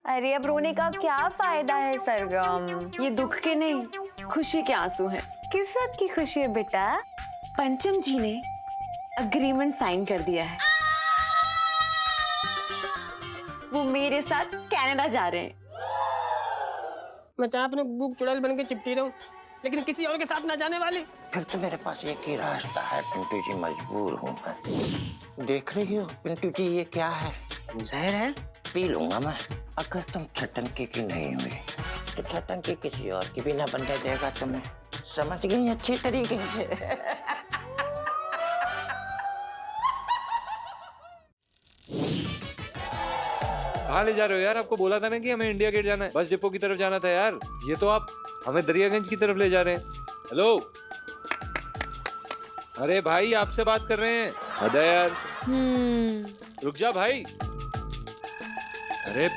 अरे अब रोने का क्या फायदा है सरगम? ये दुख के नहीं, खुशी के आंसू हैं। किस बात की खुशी है बेटा? पंचम जी ने अग्रीमेंट साइन कर दिया है। वो मेरे साथ कनाडा जा रहे हैं। मैं चाहे अपने बुक चुड़ैल बन के चिपटी रहूं, लेकिन किसी और के साथ ना जाने वाली। फिर तो मेरे पास एक ही रास्ता है पिंटू जी, मजबूर हूँ मैं। देख रही हो पिंटू जी, ये क्या है? जहर है। पी लूंगा मैं। अगर तुम छटंकी की नहीं हुई तो छटंकी किसी और की भी ना बनने देगा तुम्हें। समझ गई अच्छी तरीके से? कहाँ ले जा रहे हो यार? आपको बोला था ना कि हमें इंडिया गेट जाना है, बस डिपो की तरफ जाना था यार। ये तो आप हमें दरियागंज की तरफ ले जा रहे हैं। हेलो, अरे भाई आपसे बात कर रहे हैं। अदा यार, रुक जा भाई। अरे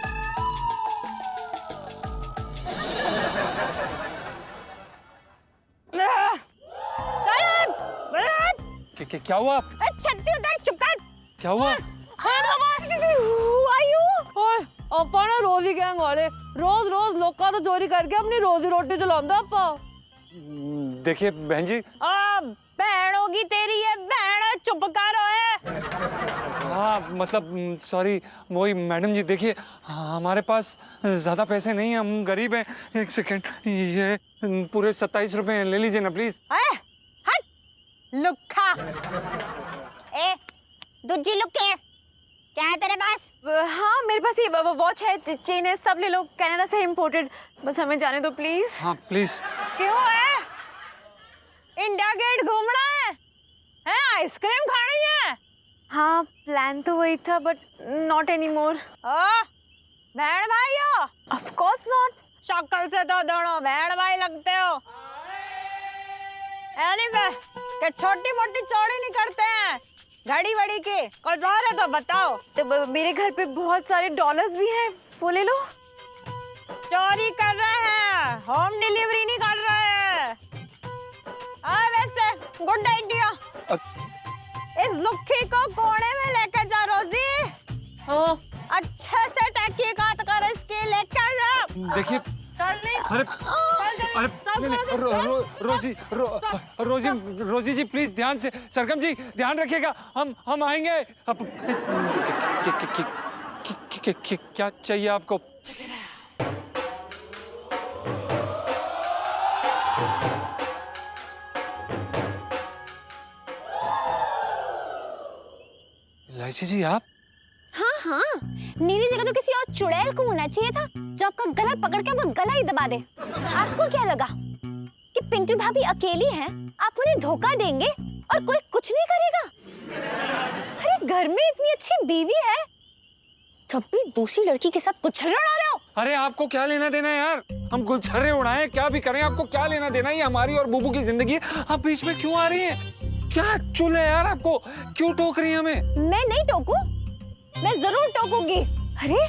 क्या हुआ? छत्ती उधर, चुप कर। क्या हुआ? ਆਪਾਂ ਨਾ ਰੋਜ਼ੀ ਗੈਂਗ ਵਾਲੇ रोज लोगों तो चोरी करके अपनी रोजी रोटी चलाਉਂਦਾ ਆਪਾਂ। देखिए बहन जी। बहन होगी तेरी ये बहन, चुप कर ओए। हाँ मतलब सॉरी, वही मैडम जी देखिए हमारे पास ज्यादा पैसे नहीं हैं, हम गरीब हैं। एक सेकंड, ये पूरे 27 रुपए ले लीजिए ना प्लीज। हट लुक्खा। ए दूजी लुक्के, क्या है तेरे पास? हाँ मेरे पास ये वॉच है, चेन है, सब ले लो, कनाडा से इम्पोर्टेड। बस हमें जाने दो प्लीज। हाँ प्लीज। क्यों है? इंडिया गेट घूमना है? आइसक्रीम खानी है? हाँ प्लान तो वही था बट नॉट एनी मोर। बहन भाई हो? Of course not. शक्ल से तो दोनों बहन भाई लगते हो। एनीवे, कि छोटी मोटी चोरी नहीं करते हैं घड़ी वड़ी की, कुछ और है तो बताओ। तो मेरे घर पे बहुत सारे डॉलर्स भी हैं, वो ले लो। चोरी कर रहे हैं, होम डिलीवरी नहीं कर रहे हैं। वैसे गुड आइडिया। इस लुक्खी को कोने में लेकर जा रोजी। अच्छे से तहकीकात कर इसकी, लेकर जा। देखिए अरे नहीं, नहीं, रोजी जी प्लीज ध्यान से। सरगम जी ध्यान रखिएगा, हम आएंगे। क्या चाहिए आपको? इलायची जी आप? हाँ, मेरी जगह तो किसी और चुड़ैल को होना चाहिए था जो आपका गला पकड़ के आपका गला ही दबा दे। आपको क्या लगा कि पिंटू भाभी अकेली हैं, आप उन्हें धोखा देंगे और कोई कुछ नहीं करेगा? अरे घर में इतनी अच्छी बीवी है, तब भी दूसरी लड़की के साथ कुछ उड़ा रहे हो। अरे आपको क्या लेना देना है यार? हम गुलछर्रे उड़ाएं, क्या भी करें, आपको क्या लेना देना? ये हमारी और बुबू की जिंदगी, आप बीच में क्यों आ रही हैं? क्या चुल है यार आपको? क्यों टोक रही हैं हमें? मैं नहीं टोकू, मैं जरूर टोकूंगी। अरे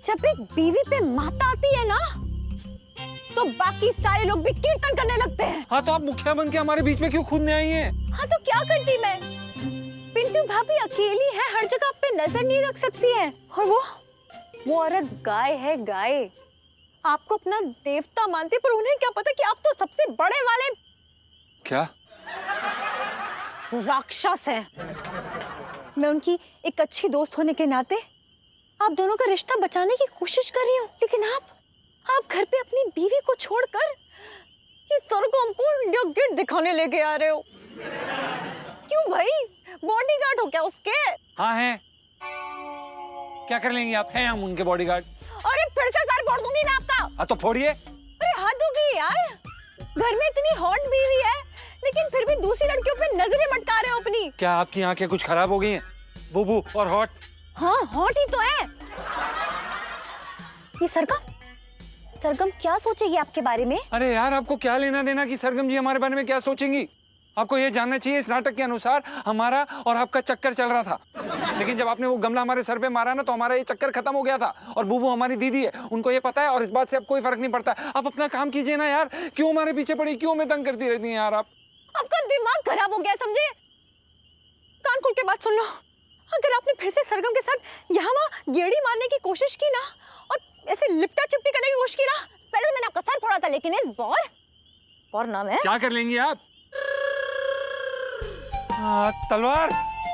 जब एक बीवी पे माता आती है ना, तो बाकी सारे लोग भी कीर्तन करने लगते हैं। हाँ तो आप मुखिया बन के हमारे बीच में क्यों कूदने आई हैं? हाँ तो क्या करती मैं? पिंटू भाभी अकेली है, हर जगह आप पे नजर नहीं रख सकती है। और वो औरत गाय है, गाय। आपको अपना देवता मानते, पर उन्हें क्या पता कि आप तो सबसे बड़े वाले क्या राक्षस हैं। मैं उनकी एक अच्छी दोस्त होने के नाते आप दोनों का रिश्ता बचाने की कोशिश कर रही हूँ, लेकिन आप घर पे अपनी बीवी को छोड़कर ये सरगम को इंडिया गेट दिखाने लेके आ रहे हो। क्यों भाई, बॉडीगार्ड हो क्या उसके? हाँ हैं। क्या कर लेंगी आप? हैं हम उनके बॉडीगार्ड। अरे फिर से सर फोड़ दूंगी मैं आपका। हाँ तो फोड़िए। अरे हद हो गई यार, घर में इतनी हॉट बीवी है लेकिन फिर भी दूसरी लड़कियों पे नजरें मटका रहे हो अपनी। क्या आपकी आंखें कुछ खराब हो गई हैं? बुबू और हॉट? हाँ हॉट ही तो है। ये सरगम क्या सोचेगी आपके बारे में? अरे यार आपको क्या लेना देना कि सरगम जी हमारे बारे में क्या सोचेंगी? आपको ये जानना चाहिए इस नाटक के अनुसार हमारा और आपका चक्कर चल रहा था, लेकिन जब आपने वो गमला हमारे सर पे मारा ना तो हमारा ये चक्कर खत्म हो गया था। और बुबू हमारी दीदी है, उनको ये पता है और इस बात से अब कोई फर्क नहीं पड़ता। आप अपना काम कीजिए ना यार, क्यों हमारे पीछे पड़ी, क्यों हमें तंग करती रहती हैं यार आप? आपका दिमाग खराब हो गया समझे? कान खोल के बात सुन लो। अगर आपने फिर से सरगम के साथ यहाँ वहाँ गेड़ी मारने की कोशिश की ना और से लिपटा चिपटी करने की कोशिश की ना। पहले तो मैंने आपका सर फोड़ा था, लेकिन इस बार नाम है। क्या कर लेंगी आप? तलवार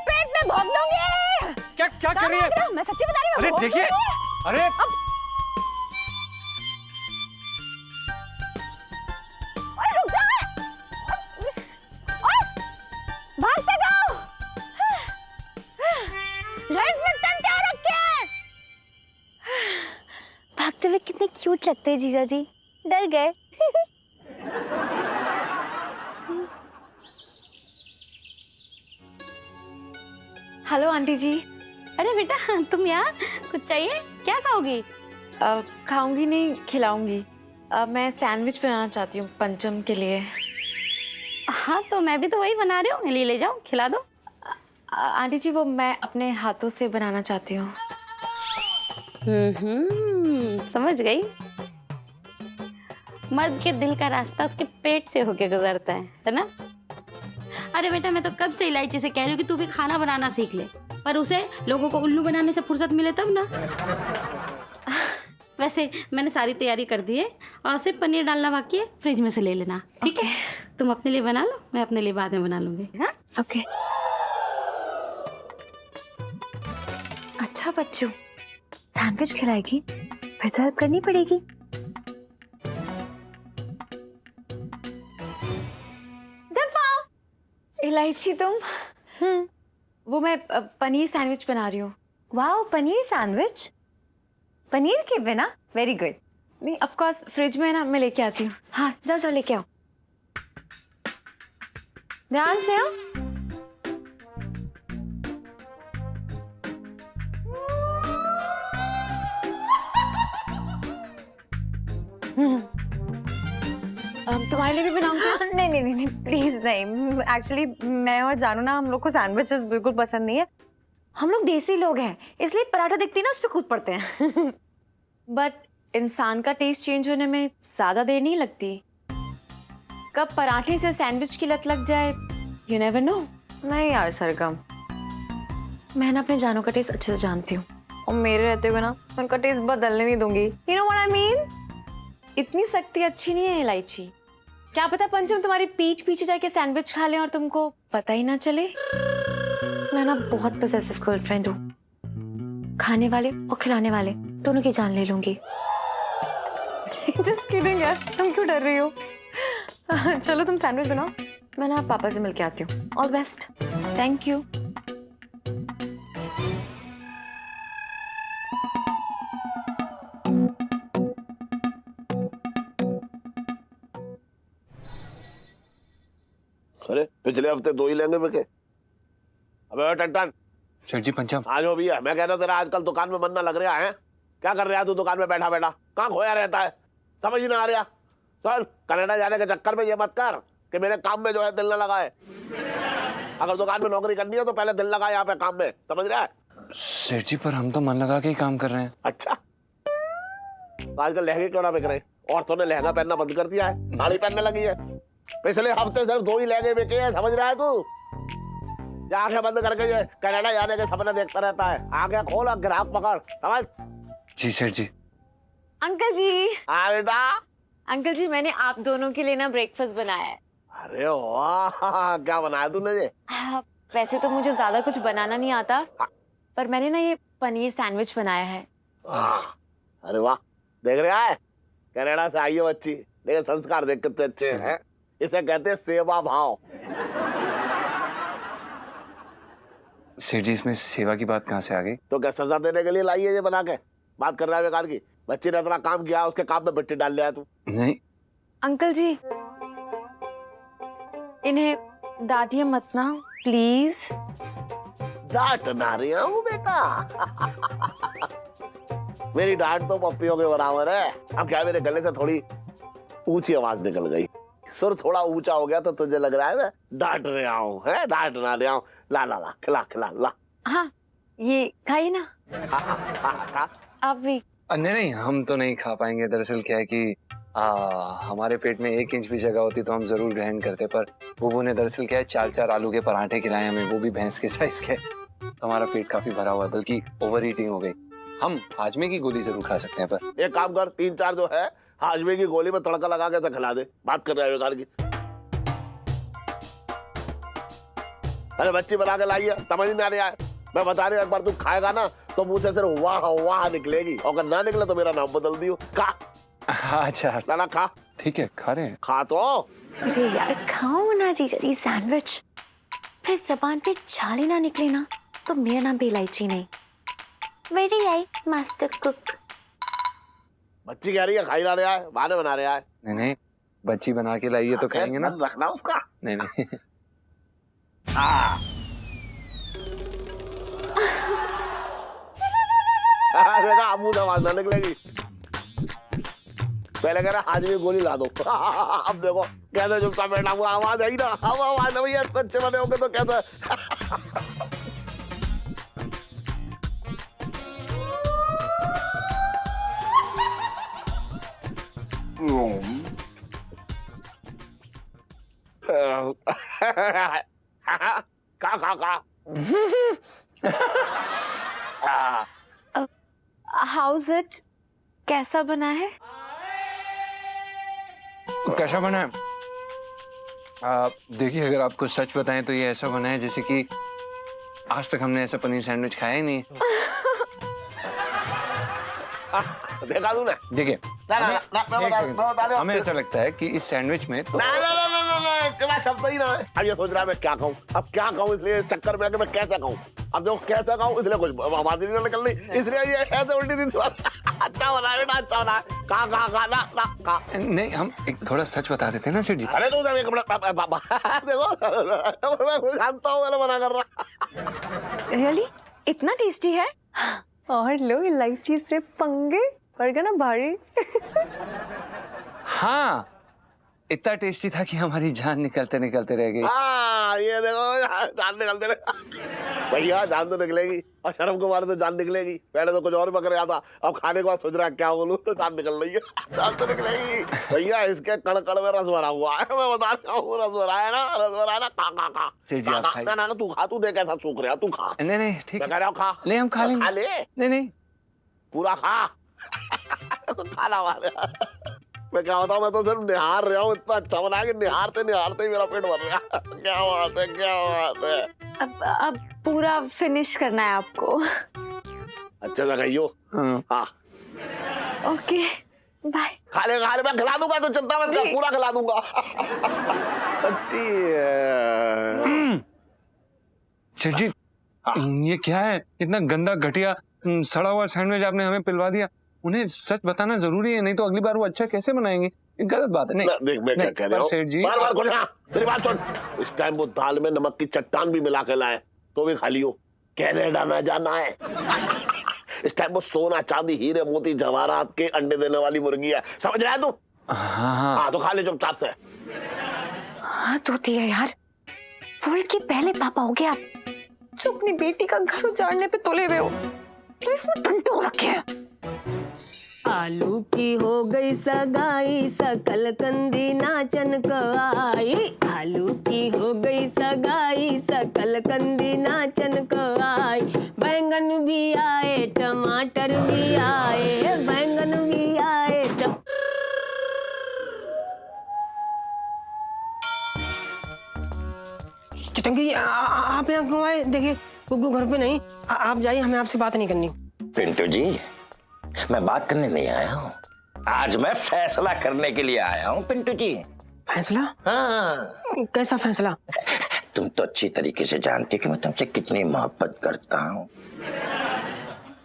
पेट में भोंक दूंगी। क्या क्या कर रही है? मैं सच्ची बता रही हूँ। अरे भोंक देखिए, दूंगी। अरे ओए रुक जाओ। ओए भागते जाओ। लाइफ में टन तैयार रखिए। भागते हुए कितने क्यूट लगते हैं जीजा जी। डर गए। हेलो आंटी जी। अरे बेटा तुम यहाँ, कुछ चाहिए? क्या खाओगी? खाऊंगी नहीं, खिलाऊंगी। मैं सैंडविच बनाना चाहती हूँ पंचम के लिए। हाँ तो मैं भी तो वही बना रही हूँ, ले जाओ, खिला दो। आंटी जी वो मैं अपने हाथों से बनाना चाहती हूँ। समझ गई। मर्द के दिल का रास्ता उसके पेट से होके गुजरता है ना? अरे बेटा मैं तो कब से इलायची से कह रही हूँ कि तू भी खाना बनाना सीख ले, पर उसे लोगों को उल्लू बनाने से फुर्सत मिले तब ना। वैसे मैंने सारी तैयारी कर दी है और सिर्फ पनीर डालना बाकी है, फ्रिज में से ले लेना, ठीक है? तुम अपने लिए बना लो, मैं अपने लिए बाद में बना लूंगी। हाँ ओके। अच्छा बच्चों, सैंडविच खिलाएगी फिर तो हेल्प करनी पड़ेगी। इलायची तुम? वो मैं पनीर सैंडविच बना रही हूँ। वाओ, पनीर सैंडविच पनीर के बिना? Very good. नहीं ऑफ कोर्स फ्रिज में है ना, मैं लेके आती हूँ। हाँ जाओ जाओ लेके आओ, ध्यान से आओ। तुम्हारे लिए भी बनाऊंगी? नहीं नहीं नहीं प्लीज नहीं। एक्चुअली मैं और जानू ना, हम लोग को सैंडविचेस बिल्कुल पसंद नहीं है। हम लोग देसी लोग हैं, इसलिए पराठा दिखती ना उस पर कूद पड़ते हैं। बट इंसान का टेस्ट चेंज होने में ज्यादा देर नहीं लगती। कब पराठे से सैंडविच की लत लग जाए, यू नेवर नो। नहीं यार सरगम, मैं ना अपने जानू का टेस्ट अच्छे से जानती हूँ, और मेरे रहते हुए ना उनका टेस्ट बदलने नहीं दूंगी। You know what I mean? इतनी सख्ती अच्छी नहीं है इलायची। क्या पता पंचम तुम्हारी पीठ पीछे जाके सैंडविच खा ले और तुमको पता ही ना चले। मैं ना बहुत पोसेसिव गर्लफ्रेंड हूँ, खाने वाले और खिलाने वाले दोनों की जान ले लूंगी। जस्ट किडिंग यार, तुम क्यों डर रही हो? चलो तुम सैंडविच बनाओ, मैं ना पापा से मिलके आती हूँ। All best. Thank you. अरे पिछले हफ्ते 2 ही लहंगे बिके। अबे टन सर जी पंचम। आज हो भैया, मैं कह रहा हूँ तेरा आजकल दुकान में मन ना लग रहा है। क्या कर रहा है तू दुकान में बैठा बैठा? कहाँ खोया रहता है, समझ ही ना आ रहा। चल कनाडा जाने के चक्कर में ये मत कर कि मेरे काम में जो है दिल ना लगाए। अगर दुकान में नौकरी करनी है तो पहले दिल लगा यहाँ पे काम में, समझ रहा है? सर जी पर हम तो मन लगा के ही काम कर रहे हैं। अच्छा तो आजकल लहंगे क्यों ना बिक रहे? औरतों ने लहंगा पहनना बंद कर दिया है, साड़ी पहनने लगी है। पिछले हफ्ते सिर्फ 2 ही लहंगे बिके हैं, समझ रहा है तू? आंखें बंद करके ये कनाडा जाने के सपने देखता रहता है। आंखें खोल, ग्राहक पकड़, समझ? जी सर जी। अंकल जी। हाँ बेटा। अंकल जी मैंने आप दोनों के लिए ना ब्रेकफास्ट बनाया है। अरे वाह, क्या बनाया तूने ये? वैसे तो मुझे ज्यादा कुछ बनाना नहीं आता, पर मैंने ना ये पनीर सैंडविच बनाया है। अरे वाह, देख रहा है कनाडा से आई है बच्ची, लेकिन संस्कार देख कितने अच्छे हैं। इसे कहते हैं सेवा भाव। सेठ जी इसमें सेवा की बात कहाँ से आ गई? तो क्या सजा देने के लिए लाई है ये बना के? बात कर रहा है बेकार की। बच्ची ने इतना काम किया, उसके काम में मिट्टी डाल लिया तू। नहीं अंकल जी इन्हें डांटिए मत ना प्लीज। डांट ना रही हूँ बेटा। मेरी डांट तो पप्पियों के बराबर है। अब क्या मेरे गले से थोड़ी ऊंची आवाज निकल गई, सुर थोड़ा ऊंचा हो गया तो तुझे लग रहा है मैं डांट रहा हूँ? है डांट ना रहा हूँ। ला ला ला, खिला खिला ला। हाँ ये खाइए ना आप भी। नहीं नहीं हम तो नहीं खा पाएंगे। दरअसल क्या है कि हमारे पेट में 1 इंच भी जगह होती तो हम जरूर ग्रहण करते, पर बुबू ने दरअसल क्या है 4-4 आलू के पराठे खिलाए हमें, वो भी भैंस के साइज के। तो हमारा पेट काफी भरा हुआ है, बल्कि ओवर ईटिंग हो गई। हम हाजमे की गोली जरूर खा सकते हैं, पर एक काम कर, 3-4 जो है हाजमे की गोली में तड़का लगा के खिला दे। बात कर रहे हो बेकार की। अरे बच्ची बना के लाई है, समझ नहीं आ रहा है। मैं बता रही हूँ, एक बार तू खाएगा ना तो मुंह से सिर्फ वाह वाह निकलेगी, और अगर ना निकले तो मेरा नाम बदल दियो। खा। अच्छा ना खा। ठीक है, खा रहे हैं। खा तो। अरे यार खाओ ना जीजा जी सैंडविच, फिर जबान पे छाले ना निकले ना तो मेरा नाम भी इलायची नहीं। Very I master cook. बच्ची कह रही है खाई ला रहा है, बहाने बना रहा है। नहीं, बच्ची बना के लाई है तो खाएंगे ना। रखना उसका। नहीं। देखा मुंह से आवाज ना निकलेगी। पहले कह रहा हाजमे की गोली ला दो। अब देखो कहते चुपचाप बैठा हुआ, आवाज आई ना। अब आवाज भैया अच्छे बने होंगे तो कहते खा। हाउस इट, कैसा बना है? कैसा बना है? देखिए, अगर आपको सच बताएं तो ये ऐसा बना है जैसे कि आज तक हमने ऐसा पनीर सैंडविच खाया ही नहीं। देखा तूने? देखिए, हमें ऐसा लगता है कि इस सैंडविच में तो इसके बाद शब्द ही ना है। अब ये सोच रहा है मैं क्या कहूँ, अब क्या कहूँ, इसलिए इस चक्कर में आके मैं कैसे कहूँ। अब देखो कैसे कहूँ, इसलिए कुछ आवाज नहीं निकलनी, इसलिए ये ऐसे उल्टी सीधी अच्छा बना है ना, अच्छा बना है। कहा नहीं, हम एक थोड़ा सच बता देते हैं ना सेठ जी। अरे तो देखो मैं जानता हूँ, मैंने मना कर रहा। रियली इतना टेस्टी है? और लो इलायची से पंगे पड़ गया ना भारी। हाँ, इतना टेस्टी था कि हमारी जान निकलते निकलते रह गई। हाँ, ये देखो जान निकलते भैया, जान तो निकलेगी, और शर्म के मारे तो जान निकलेगी। पहले तो कुछ और पकड़ रहा था, अब खाने के बाद सोच रहा क्या बोलूं, तो जान निकल रही है। जान तो निकलेगी भैया, इसके कण में रस भरा हुआ है। मैं बता रहा हूँ, रस भरा है ना, रस भरा है ना। खा। सेठ जी, आप खाइए। ना तू खा, तू देख ऐसा सूख रहा, तू खा। नहीं, ठीक है। मैं कह रहा हूँ खा। नहीं, हम खा लेंगे। खा ले। नहीं, पूरा खा। खाना वाले मैं क्या बताऊँ, मैं तो सिर्फ निहार रहा हूँ। इतना अच्छा बना कि निहारते ही मेरा पेट भर गया। क्या बात है। अब पूरा फिनिश करना है आपको। अच्छे से खाइयो। हाँ, ओके, बाय। खा ले, मैं खिला दूंगा, तो चिंता मत कर, पूरा खिला दूंगा। अच्छी है। सेठ जी, ये क्या है? इतना गंदा घटिया सड़ा हुआ सैंडविच आपने हमें पिलवा दिया। उन्हें सच बताना जरूरी है, नहीं तो अगली बार वो अच्छा कैसे बनाएंगे? ये गलत बात है। नहीं देख, मैं क्या कह रहा हूँ, सेठ जी, बार खोल, मेरी बात सुन। इस टाइम वो दाल में नमक की चट्टान भी मिला के लाए, तो भी खा लियो। कनाडा में जाना है। इस टाइम वो सोना चांदी हीरे मोती जवाहरात के अंडे देने वाली मुर्गी है, समझ रहा है तू? हाँ, तो खा ले चुपचाप से। हाँ होती है यार, वर्ल्ड के पहले पापा हो गए आप, जो अपनी बेटी का घर उजाड़ने पे तुले हुए हो, तो इसमें टंटो रखे हैं। आलू की हो गई सगाई, सकल कंदी नाचन को आई। आलू की हो गई सगाई, सकल कंदी नाचन को आई। बैंगन भी आए, टमाटर भी आए, बैंगन भी आए। चटंगी, आप यहाँ क्यों आए? देखिए गुग्गू घर पे नहीं, आप जाइए, हमें आपसे बात नहीं करनी। पिंटू जी, मैं बात करने नहीं आया हूँ, आज मैं फैसला करने के लिए आया हूँ। पिंटू जी, फैसला? हाँ। कैसा फैसला? तुम तो अच्छी तरीके से जानती कि मैं तुमसे कितनी मोहब्बत करता हूँ।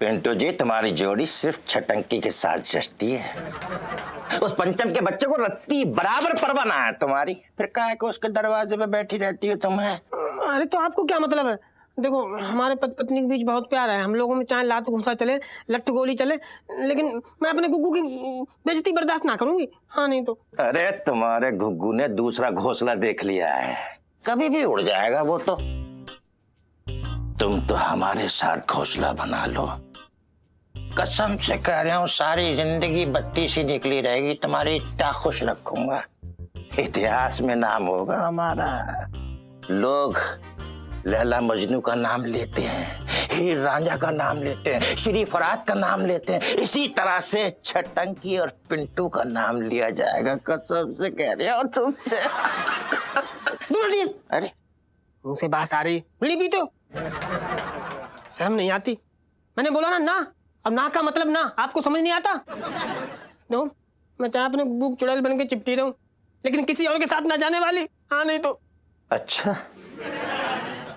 पिंटू जी, तुम्हारी जोड़ी सिर्फ छटंकी के साथ जचती है। उस पंचम के बच्चे को रत्ती बराबर परवाना है तुम्हारी, फिर काहे को उसके दरवाजे पे बैठी रहती हो तुम्हें? अरे तो आपको क्या मतलब है? देखो, हमारे पत्नी के बीच बहुत प्यार है, हम लोगों में चाहे लात घुसा चले, लट्टू गोली चले, लेकिन मैं अपने गुग्गू की बेइज्जती बर्दाश्त ना करूंगी। हाँ नहीं तो। अरे तुम्हारे गुग्गू ने दूसरा घोंसला देख लिया है, कभी भी उड़ जाएगा वो तो। तुम तो हमारे साथ घोंसला बना लो, कसम से कह रहा हूँ, सारी जिंदगी बत्ती सी निकली रहेगी, तुम्हारी इतना खुश रखूंगा, इतिहास में नाम होगा हमारा। लोग लैला मजनू का नाम लेते हैं, हीर रांझा का नाम लेते हैं, श्री फराद का नाम लेते हैं, इसी तरह से छटंकी और पिंटू का नाम लिया जाएगा। कसम से कह रहे हो तुमसे। अरे मुंह से बात आ रही, बीड़ी पी तो शर्म नहीं आती? मैंने बोला ना ना, अब ना का मतलब ना, आपको समझ नहीं आता? नो, मैं चाहे अपने बुक चुड़ैल बन के चिपटी रहूं, लेकिन किसी और के साथ ना जाने वाली। हाँ नहीं तो। अच्छा,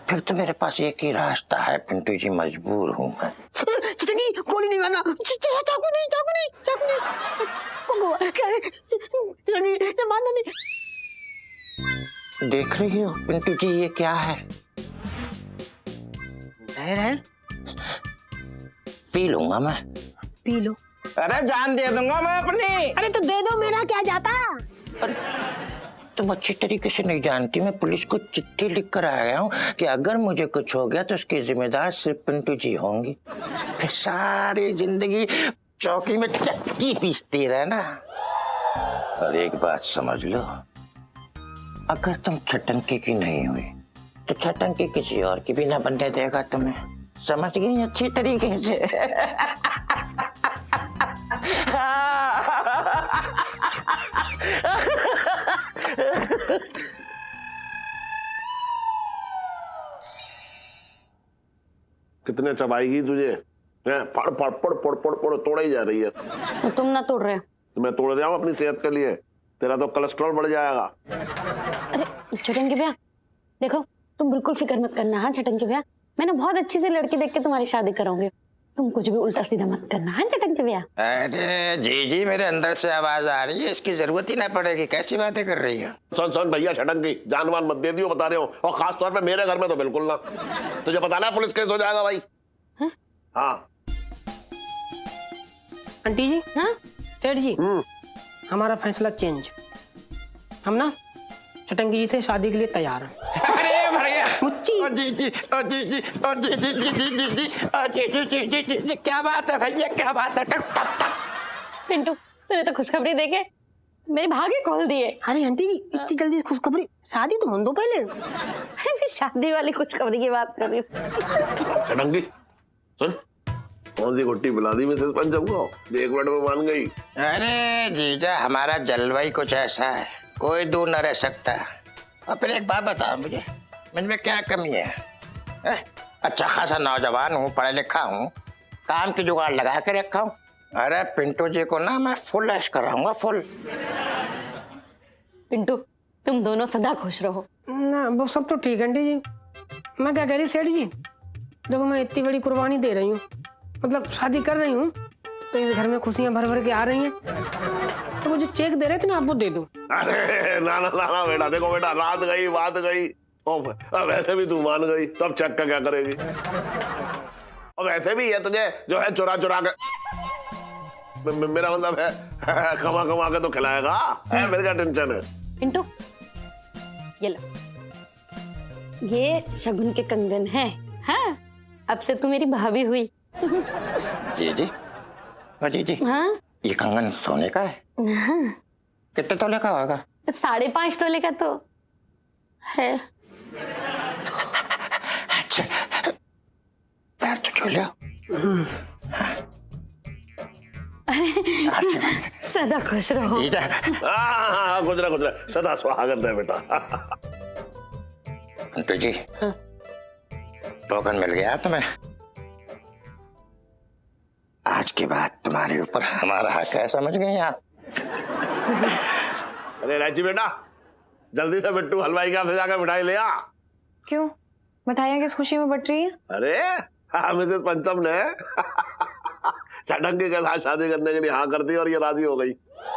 फिर तो मेरे पास एक ही रास्ता है पिंटू जी, मजबूर हूँ मैं। चिटकी, गोली नहीं मारना, चाकू नहीं, चाकू नहीं, चाकू नहीं, क्या है? चिटकी, मारना नहीं। देख रही हो पिंटू जी, ये क्या है? जहर है, पी लूंगा मैं। P low. अरे जान दे दूंगा मैं अपनी। अरे तो दे दो, मेरा क्या जाता? अरे तुम अच्छी तरीके से नहीं जानती, मैं पुलिस को चिट्ठी लिख कर आया हूँ कि अगर मुझे कुछ हो गया तो उसकी जिम्मेदार सिर्फ पिंटू जी होंगी। फिर सारी जिंदगी चौकी में चक्की पीसती रहना। और एक बात समझ लो, अगर तुम छटंकी की नहीं हुई तो छटंकी किसी और की भी ना बनने देगा तुम्हें। समझ गई अच्छी तरीके से? कितने चबाएगी तुझे? पड़ पड़ पड़ पड़ पड़ पड़ तोड़ा ही जा रही है। तो तुम ना तोड़ रहे हो। तो मैं तोड़ जाऊं अपनी सेहत के लिए? तेरा तो कोलेस्ट्रॉल बढ़ जाएगा। अरे छटंकी भैया, देखो तुम बिल्कुल फिक्र मत करना। हाँ छटंकी भैया, मैं ना बहुत अच्छी से लड़की देख के तुम्हारी शादी कराऊंगी। तुम कुछ भी उल्टा सीधा मत करना। हाँ छटंकी भैया। अरे जी, मेरे अंदर से आवाज आ रही है, इसकी जरूरत ही ना पड़ेगी। कैसी बातें कर रही हो? सुन भैया, छटंकी जानवान मत दे दियो, बता रहे हो। और खास तौर पे मेरे घर में तो बिल्कुल ना। तुझे पता ना पुलिस केस हो जाएगा भाई। हाँ आंटी जी। हाँ सेठ जी, हमारा फैसला चेंज। हम ना छटंकी जी से शादी के लिए तैयार हैं। अरे भैया, मुच्ची। जी जी जी जी जी जी जी जी जी जी जी जी जी, क्या बात है भैया, क्या बात है? पिंटू, तूने तो खुशखबरी देके मेरे भागे खोल दिए। अरे आंटी जी, इतनी जल्दी खुशखबरी? शादी तो होने दो पहले। अरे मैं शादी वाली खुशखबरी की बात कर रही हूँ। छटंकी सुन, कौन सी गुट्टी पिला दी मिसेस पंचम को? 1 मिनट में मान गई। अरे जीजा, हमारा जलवाई कुछ ऐसा है, कोई दूर न रह सकता। और फिर एक बात बताओ मुझे, मुझमें क्या कमी है? अच्छा खासा नौजवान हूँ, पढ़ा लिखा हूँ, काम की जुगाड़ लगा के रखा हूँ। अरे पिंटू जी को ना मैं फुल ऐश कराऊंगा, फुल। पिंटू, तुम दोनों सदा खुश रहो। ना वो सब तो ठीक है आंटी जी। मैं क्या कह रही सेठ जी, देखो मैं इतनी बड़ी कुर्बानी दे रही हूँ, मतलब शादी कर रही हूँ, तो इस घर में खुशियां भर भर के आ रही हैं, तो वो जो चेक दे रहे थे ना, आप वो दे दो। अरे ना ना ना ना बेटा, देखो बेटा, रात गई बात गई। वैसे भी तू मान गई, तब चेक का क्या करेगी? और वैसे भी ये तुझे जो है चुरा चुरा के, मेरा मतलब है कमा कमा के तो खिलाएगा। मेरे क्या टेंशन है? पिंटू, ये लो, ये शगुन के कंगन है। हाँ, अब से तू मेरी भाभी हुई। जी जी, जी जी, हाँ, ये कंगन सोने का है? हाँ। कितने तोले का होगा? 5.5 तोले का तो है। अच्छा, पैर तो छू लो। अरे सदा खुश रहो। जीजा, गुजरा गुजरा, सदा सुहागन रहे बेटा। पिंटू जी, टोकन मिल गया तुम्हें? आज के बाद तुम्हारे ऊपर हमारा हक है, समझ गए आप? अरे राजी बेटा, जल्दी से बिट्टू हलवाई के यहाँ से जाकर मिठाई ले आ। क्यों? मिठाइयाँ किस खुशी में बट रही है? अरे हाँ, मिसेस पंचम ने छटंकी के साथ शादी करने के लिए हाँ कर दी और ये राजी हो गई।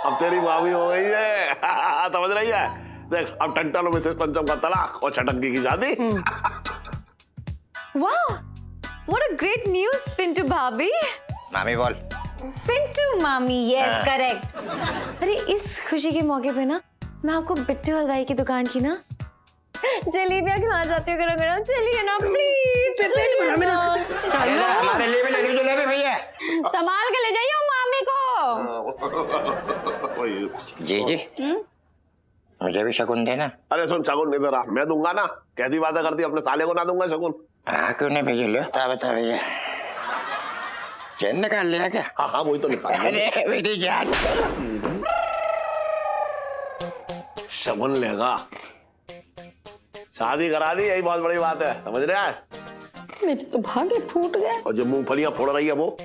अब तेरी माँ भी हो गई है। समझ रही है? देख, अब टंटन और मिसेस पंचम का तलाक और छटंकी की शादी। वाह, what a great news Pintu भाभी। मामी बोल। पिंटू मामी, यस करेक्ट। अरे इस खुशी के मौके पे ना मैं आपको बिट्टू हलवाई की दुकान की ना जलेबियाँ खिला जाती हूँ गरम गरम। चलिए ना प्लीज। हमारे लिए भी ले लीजिए जलेबी भैया। संभाल के ले जाइए मामी को। वही। जी जी, मुझे भी शगुन देना। अरे सुन, शगुन नहीं दे रहा, मैं दूंगा ना। कैसी बातें करती, अपने साले को ना दूंगा शगुन? हाँ क्यों नहीं भेजे? लो बता भैया, चैन निकाल लिया क्या? हाँ हाँ वही तो निकाल। अरे मेरी जान, शगुन लेगा, शादी करा दी, यही बहुत बड़ी बात है, समझ रहे हैं? मेरे तो भागे फूट गए। और जो मूंगफलियां फोड़ रही है वो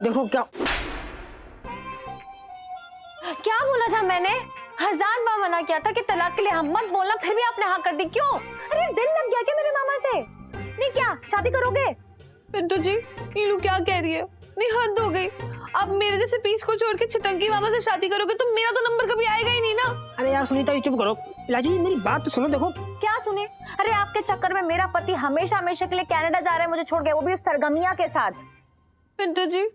देखो क्या बोला था मैंने? 1000 बार मना किया था कि तलाक के लिए हम मत बोलना, फिर भी आपने हाँ कर दी, क्यों? अरे दिल लग गया क्या मेरे मामा से? नहीं क्या शादी करोगे? पिंटू जी, नीलू क्या कह रही है? नहीं, हद हो गई। आप मेरे जैसे पीस को छोड़ के छटंकी मामा से शादी करोगे तो मेरा तो नंबर कभी आएगा ही नहीं ना। अरे यार सुनीता, चुप करो। इलायची मेरी बात तो सुनो। देखो क्या सुने? अरे आपके चक्कर में मेरा पति हमेशा हमेशा के लिए कनाडा जा रहा है मुझे छोड़ के, वो भी उस सरगमिया के साथ। पिंटू जी,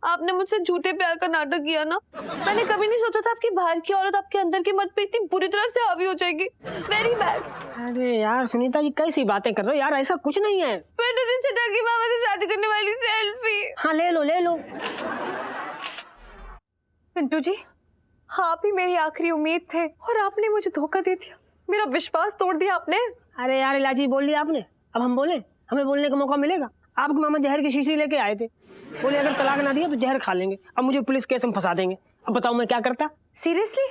आपने मुझसे झूठे प्यार का नाटक किया ना। मैंने कभी नहीं सोचा था आपकी बाहर की औरत आपके अंदर की मत पे इतनी बुरी तरह से हावी हो जाएगी। Very bad. अरे यार सुनीता जी, कैसी बातें कर रहे हो यार, ऐसा कुछ नहीं है। पिंटू जी, छटंकी मामा से शादी करने वाली सेल्फी। हाँ ले लो ले लो। पिंटू जी, आप ही मेरी आखिरी उम्मीद थे और आपने मुझे धोखा दे दिया, मेरा विश्वास तोड़ दिया आपने। अरे यार इलायची बोल लिया आपने, अब हम बोले? हमें बोलने का मौका मिलेगा? आपके मामा जहर की शीशी लेके आए थे, बोले अगर तलाक ना दिया तो जहर खा लेंगे। अब मुझे पुलिस केस में फंसा देंगे। अब बताओ मैं क्या करता? सीरियसली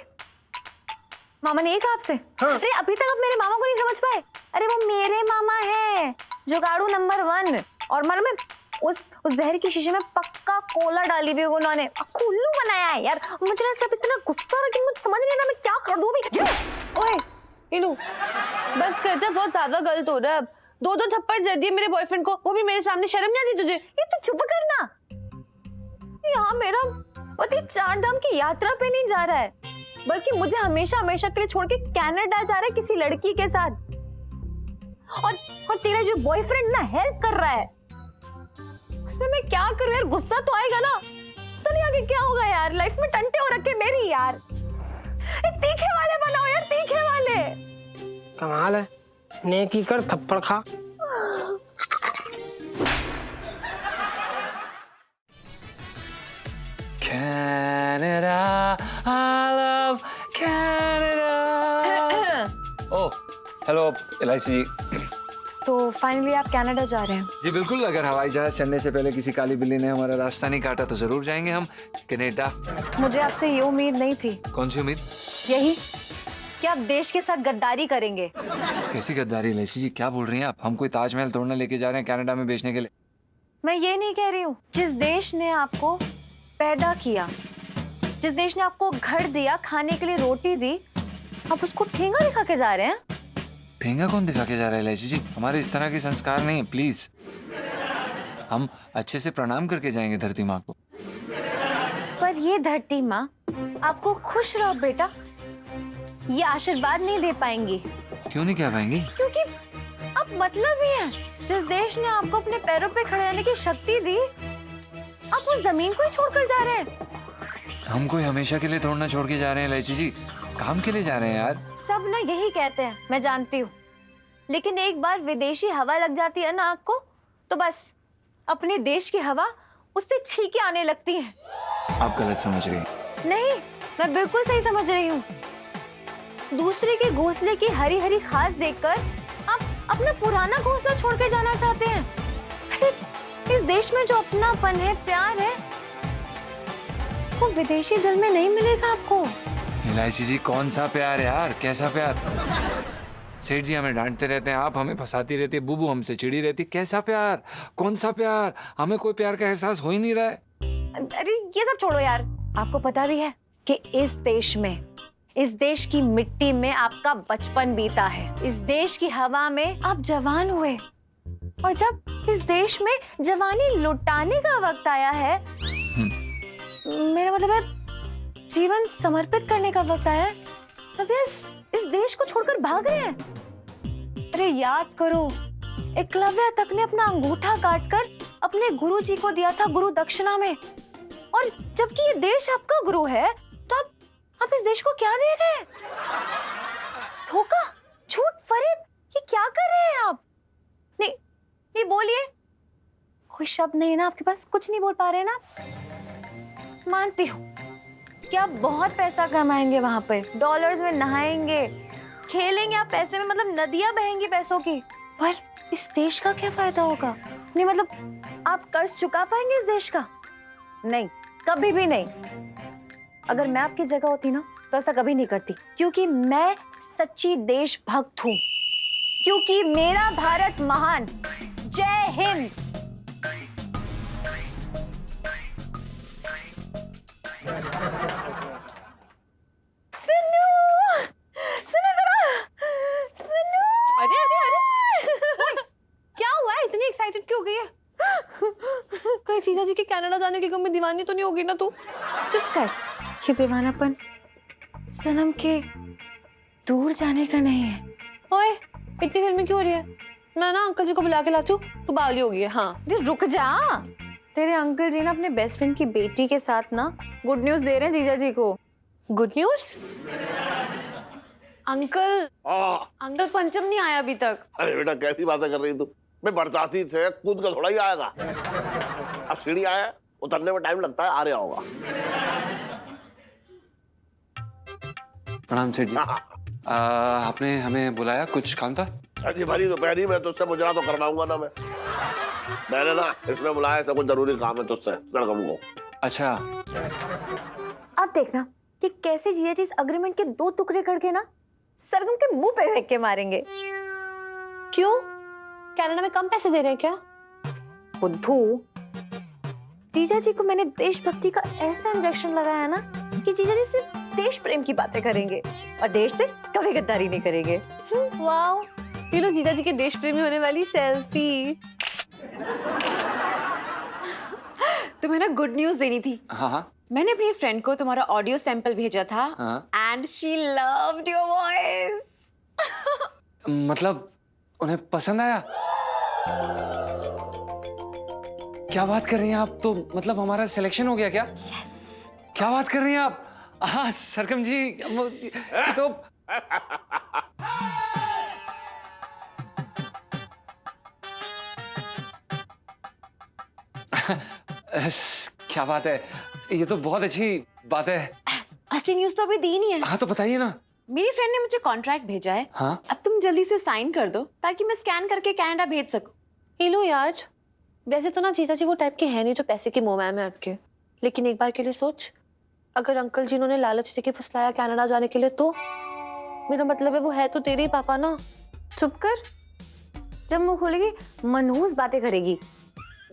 मामा ने ये कहा आपसे? हाँ। अरे अभी तक आप मेरे मामा को नहीं समझ पाए? अरे वो मेरे मामा हैं, जुगाड़ू नंबर 1। और मालूम है उस जहर की शीशे में पक्का कोला डाली हुई उन्होंने, उल्लू बनाया है यार। मुझे ना सब इतना गुस्सा आ रहा है, मुझे समझ नहीं आ रहा मैं क्या कर दूं अभी। ओए नीलू, बस कर जा, बहुत ज्यादा गलत हो रहा है। अब 2-2 थप्पड़ जड़ दिए मेरे बॉयफ्रेंड को, वो भी मेरे सामने। शर्म नहीं आती तुझे? ये तो चुप करना। यहाँ मेरा पति 4 धाम की यात्रा पे नहीं जा रहा है, बल्कि मुझे हमेशा हमेशा के लिए छोड़ के कनाडा जा रहा है किसी लड़की के साथ। और तेरा जो बॉयफ्रेंड ना हेल्प कर रहा है, उसमें मैं क्या करूं यार? गुस्सा तो आएगा ना। तो नहीं आगे क्या होगा यार? लाइफ में टंटे हो रखे मेरी यार। तीखे वाले बनाओ यार, तीखे वाले। कमाल है, नेकी कर थप्पड़ खा। Canada, I love Canada. Oh, hello इलायची जी। तो फाइनली आप कनाडा जा रहे हैं? जी बिल्कुल, अगर हवाई जहाज चढ़ने से पहले किसी काली बिल्ली ने हमारा रास्ता नहीं काटा तो जरूर जाएंगे हम कनाडा। मुझे आपसे ये उम्मीद नहीं थी। कौन सी उम्मीद? यही कि आप देश के साथ गद्दारी करेंगे। कैसी गद्दारी इलायची जी, क्या बोल रही हैं आप? हम कोई ताजमहल तोड़ने लेके जा रहे हैं कनाडा में बेचने के लिए? मैं ये नहीं कह रही हूँ। जिस देश ने आपको पैदा किया, जिस देश ने आपको घर दिया, खाने के लिए रोटी दी, आप उसको ठेंगा दिखा के जा रहे हैं। ठेंगा कौन दिखा के जा रहा है इलायची जी? हमारे इस तरह के संस्कार नहीं है, प्लीज। हम अच्छे से प्रणाम करके जाएंगे धरती माँ को। पर ये धरती माँ आपको खुश रहो बेटा, ये आशीर्वाद नहीं दे पाएंगी। क्यों नहीं कह पाएंगी? क्योंकि आप मतलब ही हैं। जिस देश ने आपको अपने पैरों पे खड़े रहने की शक्ति दी, आप उस जमीन को ही छोड़कर जा रहे हैं। हम कोई हमेशा के लिए तोड़ना छोड़ के जा रहे हैं इलायची जी, काम के लिए जा रहे हैं यार। सब ना यही कहते हैं, मैं जानती हूँ, लेकिन एक बार विदेशी हवा लग जाती है ना आँख को, तो बस अपने देश की हवा उससे छींके आने लगती है। आप गलत समझ रही हैं। नहीं, मैं बिल्कुल सही समझ रही हूँ। दूसरे के घोंसले की हरी हरी घास देखकर आप अपना पुराना घोंसला छोड़ के जाना चाहते हैं। अरे इस देश में जो अपनापन है, प्यार है, वो विदेशी दिल में नहीं मिलेगा आपको। इलायची जी, कौन सा प्यार यार, कैसा प्यार? सेठ जी हमें डांटते रहते हैं, आप हमें फंसाती रहती है, बुबू हमसे चिड़ी रहती। कैसा प्यार, कौन सा प्यार? हमें कोई प्यार का एहसास हो ही नहीं रहा है। अरे ये सब छोड़ो यार, आपको पता भी है कि इस देश में, इस देश की मिट्टी में आपका बचपन बीता है। इस देश की हवा में आप जवान हुए, और जब इस देश में जवानी लुटाने का वक्त आया है, मेरा मतलब है जीवन समर्पित करने का वक्त आया है, तब इस देश को छोड़कर भाग रहे हैं। अरे याद करो, एकलव्य तक ने अपना अंगूठा काटकर अपने गुरु जी को दिया था गुरु दक्षिणा में, और जबकि ये देश आपका गुरु है, तो आप इस देश को क्या दे रहे हैं? धोखा, झूठ, फरेब, ये क्या कर रहे हैं आप? नहीं बोलिए, कोई शब्द नहीं है ना आपके पास? कुछ नहीं बोल पा रहे ना? मानती हूँ कि आप बहुत पैसा कमाएंगे वहां पे, डॉलर्स में नहाएंगे, खेलेंगे आप पैसे में, मतलब नदियां बहेंगी पैसों की। पर इस देश का क्या फायदा होगा? नहीं मतलब आप कर्ज चुका पाएंगे इस देश का? नहीं, कभी भी नहीं। अगर मैं आपकी जगह होती ना तो ऐसा कभी नहीं करती, क्योंकि मैं सच्ची देशभक्त हूँ, क्योंकि मेरा भारत महान। जय हिंद। अरे अरे अरे क्या हुआ है? इतनी एक्साइटेड क्यों हो गई है? कहीं जीजा जी के कनाडा जाने की गम में दीवानी तो नहीं होगी ना तू? चुप कर। ये दीवानापन सनम के दूर जाने का नहीं है। ओए इतनी फिल्में क्यों हो रही है? मैं ना अंकल जी को बुला के लाती हूँ, तू बावली हो गई है। हाँ अरे रुक जा। तेरे अंकल जी ना अपने बेस्ट फ्रेंड की बेटी के साथ ना गुड न्यूज दे रहे हैं जीजा जी को। Good news? अंकल हाँ। अंकल पंचम नहीं आया अभी तक। अरे बेटा कैसी बातें कर रही तू? मैं बरसाती से कूद कर थोड़ा ही आएगा। अब सीढ़ी आया है, उतरने में टाइम लगता है, आ रहा होगा। प्रणाम सेठ जी। आपने हमें बुलाया, कुछ काम था? अजी भरी दोपहरी में तुझसे मुजरा तो करवाऊंगा ना मैंने ना इसमें बुलाया, ऐसा कुछ जरूरी काम है तुझसे सरगम को। अच्छा। अब देखना कि कैसे जिया जी इस अग्रीमेंट के 2 टुकड़े करके ना सरगम के मुंह पे फेंक के मारेंगे। क्यों? कनाडा में कम पैसे दे रहे हैं क्या? बुद्धू, जीजा जी को मैंने देशभक्ति का ऐसा इंजेक्शन लगाया ना कि जीजा जी सिर्फ देश प्रेम की बातें करेंगे और देश से कभी गद्दारी नहीं करेंगे। वाओ, ये लो जीजा जी के देश प्रेमी होने वाली सेल्फी। तुम्हें ना गुड न्यूज देनी थी। हाँ हाँ। मैंने अपनी फ्रेंड को तुम्हारा ऑडियो सैंपल भेजा था and she loved your voice. मतलब उन्हें पसंद आया? क्या बात कर रही हैं आप? तो मतलब हमारा सिलेक्शन हो गया क्या? यस। क्या बात कर रही हैं आप? हाँ सरगम जी, ये तो क्या बात है, ये तो बहुत अच्छी बात है। असली न्यूज तो अभी दी नहीं है। हाँ तो बताइए ना। मेरी फ्रेंड ने मुझे कॉन्ट्रैक्ट भेजा है। हाँ? अब तुम जल्दी से साइन कर दो ताकि मैं स्कैन करके कनाडा भेज सकूं। ये लो यार, वैसे तो ना जीजा जी वो टाइप के हैं नहीं जो पैसे के मोह में अटके, लेकिन एक बार के लिए सोच, अगर अंकल जी ने लालच देके फुसलाया कनाडा जाने के लिए तो मेरा मतलब है वो है तो तेरे ही पापा ना। चुप कर। जब मुंह खोलेगी मनहूस बातें करेगी।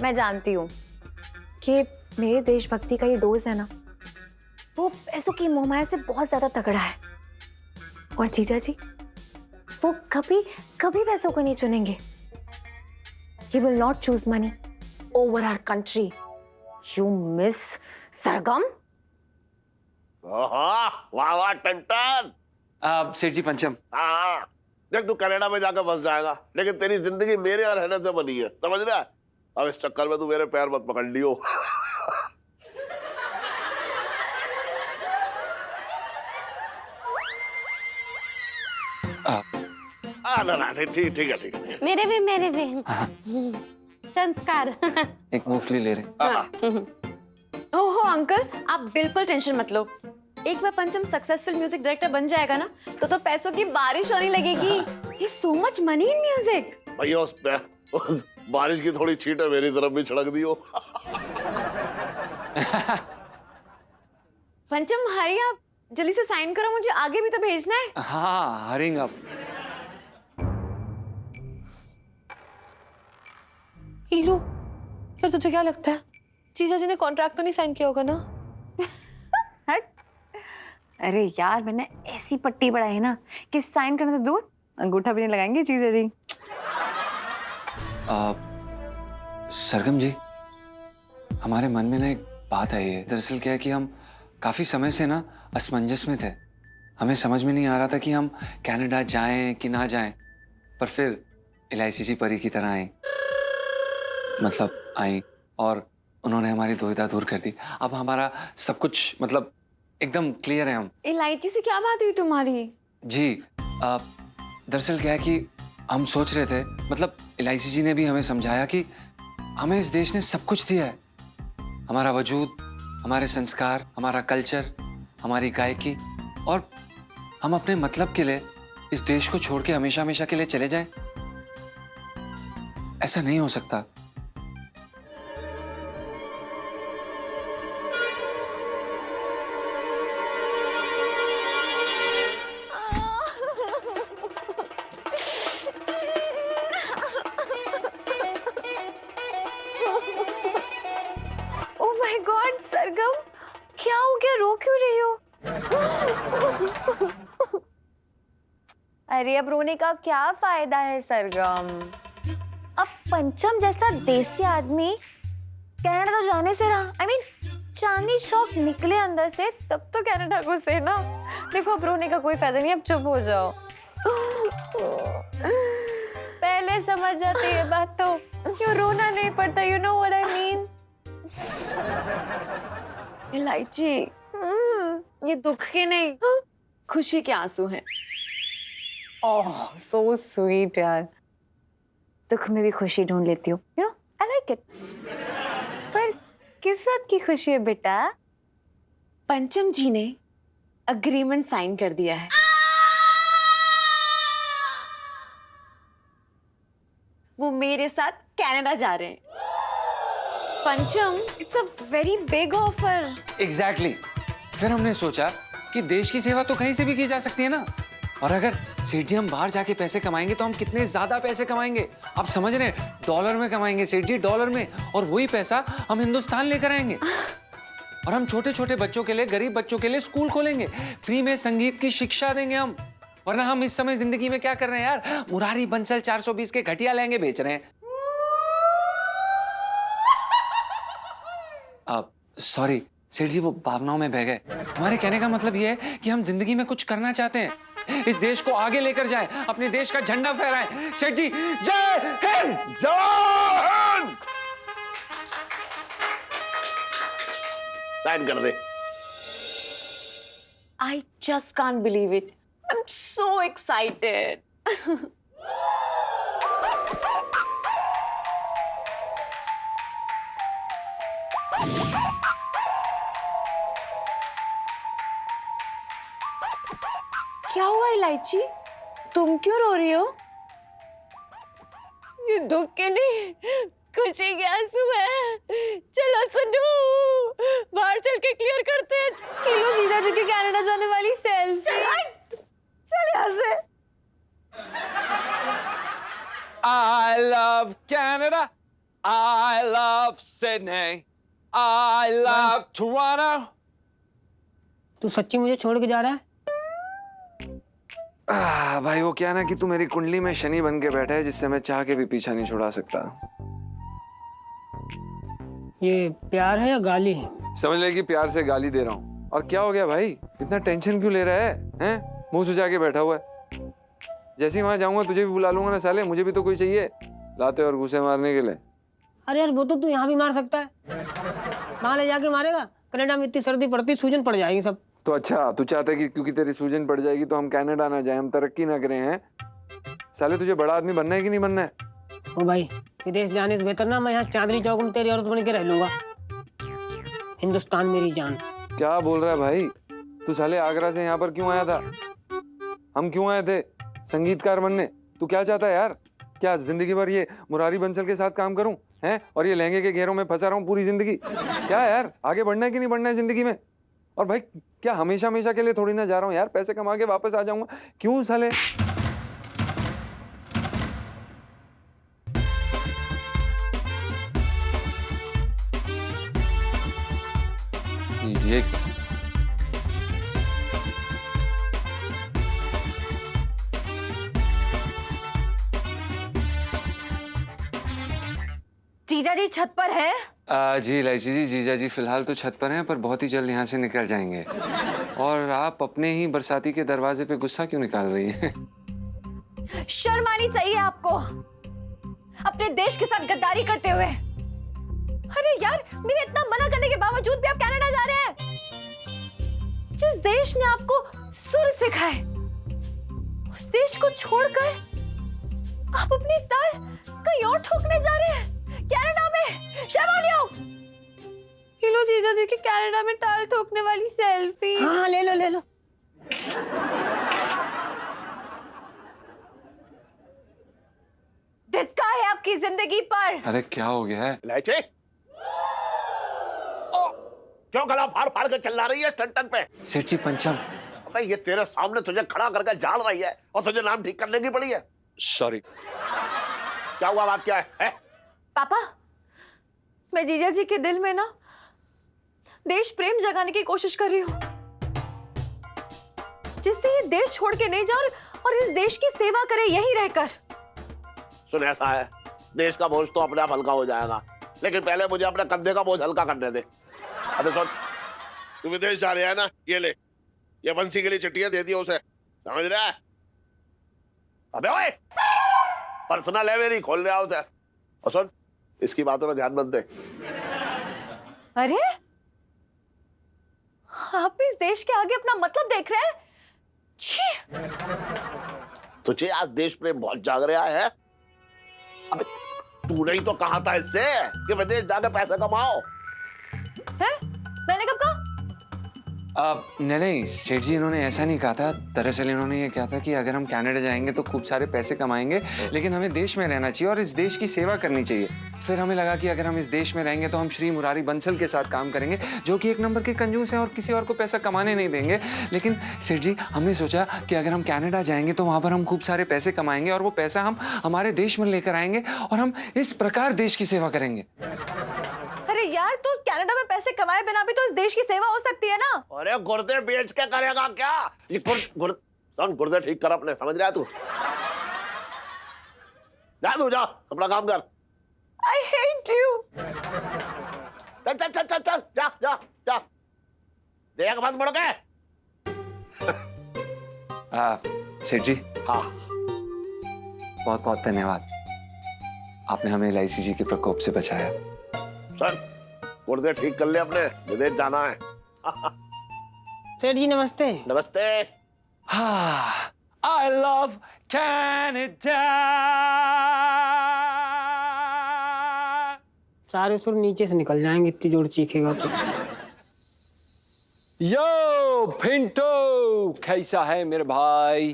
मैं जानती हूँ कि मेरे देशभक्ति का ये डोज है ना, वो पैसों की मोहमाया से बहुत ज्यादा तगड़ा है। और जीजा जी वो कभी कभी पैसों को नहीं चुनेंगे। He will not choose money over our country. You miss सरगम? वाह वाह टंटन। सेठ जी पंचम। हाँ देख, तू कनाडा में जाकर बस जाएगा, लेकिन तेरी जिंदगी मेरे यहाँ रहने से बनी है, समझ रहा है? अब इस चक्कर में तू मेरे पैर मत पकड़ लियो। ना ठीक है। मेरे भी संस्कार। एक मूंगफली ले रहे। ओहो अंकल, आप बिल्कुल टेंशन मत लो। एक बार पंचम सक्सेसफुल म्यूजिक डायरेक्टर बन जाएगा ना तो पैसों की बारिश होने लगेगी। He so much money in music. भैया उस बारिश की थोड़ी छींटे मेरी तरफ भी छिड़क दियो। पंचम हरी आप जल्दी से साइन करो, मुझे आगे भी तो भेजना है। हाँ हरिंग आप। हीरो, यार तुझे क्या लगता है जीजा जी ने कॉन्ट्रैक्ट तो नहीं साइन किया होगा ना? हट। अरे यार मैंने ऐसी पट्टी बढ़ाई है ना कि साइन करने से दूर अंगूठा भी नहीं लगाएंगे जीजा जी। सरगम जी, हमारे मन में ना एक बात आई है। दरअसल क्या है कि हम काफी समय से ना असमंजस में थे। हमें समझ में नहीं आ रहा था कि हम कनाडा जाएं कि ना जाएं, पर फिर इलायची परी की तरह आई, मतलब आई और उन्होंने हमारी दुविधा दूर कर दी। अब हमारा सब कुछ मतलब एकदम क्लियर है। हम इलायची से क्या बात हुई तुम्हारी? जी दरअसल क्या है कि हम सोच रहे थे, मतलब इलायची जी ने भी हमें समझाया कि हमें इस देश ने सब कुछ दिया है, हमारा वजूद, हमारे संस्कार, हमारा कल्चर, हमारी गायकी, और हम अपने मतलब के लिए इस देश को छोड़ के हमेशा हमेशा के लिए चले जाएं? ऐसा नहीं हो सकता। ओह माय गॉड सरगम, क्या हो गया? रो क्यों रही हो? अरे अब रोने का क्या फायदा है सरगम? अब पंचम जैसा देसी आदमी कनाडा तो जाने से रहा। I mean, चांदनी चौक निकले अंदर से तब तो कनाडा घुसे ना। देखो अब रोने का कोई फायदा नहीं, अब चुप हो जाओ। पहले समझ जाती है बात तो क्यों रोना नहीं पड़ता। You know what I mean? इलायची, ये दुख के नहीं खुशी के आंसू हैं। ओह सो स्वीट यार, दुख में भी खुशी ढूंढ लेती हूँ। You know I like it. पर किस बात की खुशी है बेटा? पंचम जी ने अग्रीमेंट साइन कर दिया है। वो मेरे साथ कनाडा जा रहे हैं। पंचम, it's a very big offer. Exactly. फिर हमने सोचा कि देश की सेवा तो कहीं से भी की जा सकती है ना। और अगर सेठ जी हम बाहर जाके पैसे कमाएंगे तो हम कितने ज्यादा पैसे कमाएंगे, आप समझ रहे हैं? डॉलर में कमाएंगे सेठ जी, डॉलर में। और वही पैसा हम हिंदुस्तान लेकर आएंगे और हम छोटे छोटे बच्चों के लिए, गरीब बच्चों के लिए स्कूल खोलेंगे, फ्री में संगीत की शिक्षा देंगे हम। वरना हम इस समय जिंदगी में क्या कर रहे हैं यार? मुरारी बंसल 420 के घटिया लहंगे बेच रहे हैं। अब सॉरी सेठ जी, वो भावनाओं में बह गए। हमारे कहने का मतलब ये है कि हम जिंदगी में कुछ करना चाहते हैं, इस देश को आगे लेकर जाएं, अपने देश का झंडा फहराएं। सेठ जी जय हिंद। जय हिंद। साइन कर दे। I just can't believe it. I'm so excited. क्या हुआ इलायची? तुम क्यों रो रही हो? ये दुख के नहीं खुशी के आंसू है। चलो सुनो, बाहर चल के क्लियर करते हैं। किलो जीजा जी के कनाडा जाने वाली सेल्फी। चल यहाँ से। I love Canada. I love Sydney. I love Toronto. तू सच्ची मुझे छोड़ के जा रहा है? भाई वो क्या ना कि तू मेरी कुंडली में शनि बन के बैठा है, जिससे मैं चाह के भी पीछा नहीं छुड़ा सकता। ये प्यार है या गाली? समझ ले कि प्यार से गाली दे रहा हूँ। और क्या हो गया भाई, इतना टेंशन क्यों ले रहा है? हैं? मुंह सुजा के बैठा हुआ है। जैसे ही वहां जाऊंगा तुझे भी बुला लूंगा ना साले, मुझे भी तो कोई चाहिए लाते और घुसे मारने के लिए। अरे यार वो तो तू यहाँ भी मार सकता है, वहां ले जाके मारेगा। कनाडा में इतनी सर्दी पड़ती, सूजन पड़ जाएगी सब। तो अच्छा तू चाहता है कि क्योंकि तेरी सूजन पड़ जाएगी तो हम कनाडा ना जाए, हम तरक्की ना करें? हैं साले, तुझे बड़ा आदमी बनना है कि नहीं बनना है? ओ भाई, विदेश जाने से बेहतर ना मैं यहाँ चांदनी चौक में तेरी औरत बन के रह लूंगा। हिंदुस्तान मेरी जान। क्या बोल रहा है भाई? तू साले आगरा से यहाँ पर क्यों आया था? हम क्यों आए थे? संगीतकार बनने। तू क्या चाहता है यार? क्या जिंदगी भर ये मुरारी बंसल के साथ काम करूं हैं और ये लहंगे के घेरों में फंसा रहा हूं पूरी जिंदगी? क्या यार, आगे बढ़ना है कि नहीं बढ़ना है जिंदगी में? और भाई क्या हमेशा हमेशा के लिए थोड़ी ना जा रहा हूं यार, पैसे कमा के वापस आ जाऊंगा। क्यों साले? ये जीजा जी छत पर है? जी इलायची जी, जीजा जी फिलहाल तो छत पर हैं, पर बहुत ही जल्द यहाँ से निकल जाएंगे। और आप अपने ही बरसाती के दरवाजे पे गुस्सा क्यों निकाल रही हैं? शर्म आनी चाहिए आपको, अपने देश के साथ गद्दारी करते हुए। अरे यार, मेरे इतना मना करने के बावजूद भी आप कनाडा जा रहे हैं। जिस देश ने आपको सुर सिखाए, उस देश को छोड़कर आप अपनी ताल कहीं और ठोकने जा रहे हैं, कनाडा में। शर्म आओ। लो जीजा जी की कनाडा में टाल ठोकने वाली सेल्फी। हाँ ले लो ले लो। धिक्कार है आपकी जिंदगी पर। अरे क्या हो गया है? इलायची क्यों गला फाड़ फाड़ के चिल्ला रही है स्टंटन पे? सेठ जी पंचम। अबे ये तेरे सामने तुझे खड़ा करके जाल रही है और तुझे नाम ठीक करने की पड़ी है। सॉरी। क्या हुआ, बात क्या है? पापा, मैं जीजा जी के दिल में ना देश प्रेम जगाने की कोशिश कर रही हूँ, जिससे ये देश छोड़ के नहीं जाए और इस देश की सेवा करे यहीं रहकर। सुन, ऐसा है, देश का बोझ तो अपने आप हल्का हो जाएगा, लेकिन पहले मुझे अपने कंधे का बोझ हल्का करने दे। अबे सुन, तू विदेश जा रहा है ना, ये ले, ये बंसी के लिए चिट्ठियां दे दियो उसे, समझ रहा है? अबे ओए, पर्सनल है मेरी, खोल रहा उसे। और सुन, इसकी बातों में ध्यान मत दे। अरे आप इस देश के आगे अपना मतलब देख रहे हैं? छी! तुझे आज देश प्रेम बहुत जाग रहा है। अबे तू नहीं तो कहा था इससे कि विदेश जाकर पैसे कमाओ। है? मैंने कब कहा? नहीं सेठ जी, इन्होंने ऐसा नहीं कहा था। दरअसल इन्होंने ये कहा था कि अगर हम कनाडा जाएंगे तो खूब सारे पैसे कमाएंगे, लेकिन हमें देश में रहना चाहिए और इस देश की सेवा करनी चाहिए। फिर हमें लगा कि अगर हम इस देश में रहेंगे तो हम श्री मुरारी बंसल के साथ काम करेंगे, जो कि एक नंबर के कंजूस हैं और किसी और को पैसा कमाने नहीं देंगे। लेकिन सेठ जी, हमने सोचा कि अगर हम कनाडा जाएंगे तो वहाँ पर हम खूब सारे पैसे कमाएंगे और वो पैसा हम हमारे देश में लेकर आएंगे और हम इस प्रकार देश की सेवा करेंगे। अरे यार, तो कनाडा में पैसे कमाए बिना भी तो इस देश की सेवा हो सकती है ना। अरे गुर्दे बेच के करेगा क्या? ये गुर्दे ठीक कर अपने, समझ रहा है तू? जा अपना काम कर। I hate you. चल जा देख मत मुड़ के। सेठ जी, हाँ, बहुत बहुत धन्यवाद, आपने हमें इलायची जी के प्रकोप से बचाया। सर गुर्दे ठीक कर ले अपने, विदेश जाना है। सेठ जी नमस्ते। नमस्ते। हाँ, I love Canada. सारे सुर नीचे से निकल जाएंगे, इतनी जोर चीखेगा तो। यो पिंटो, कैसा है मेरे भाई?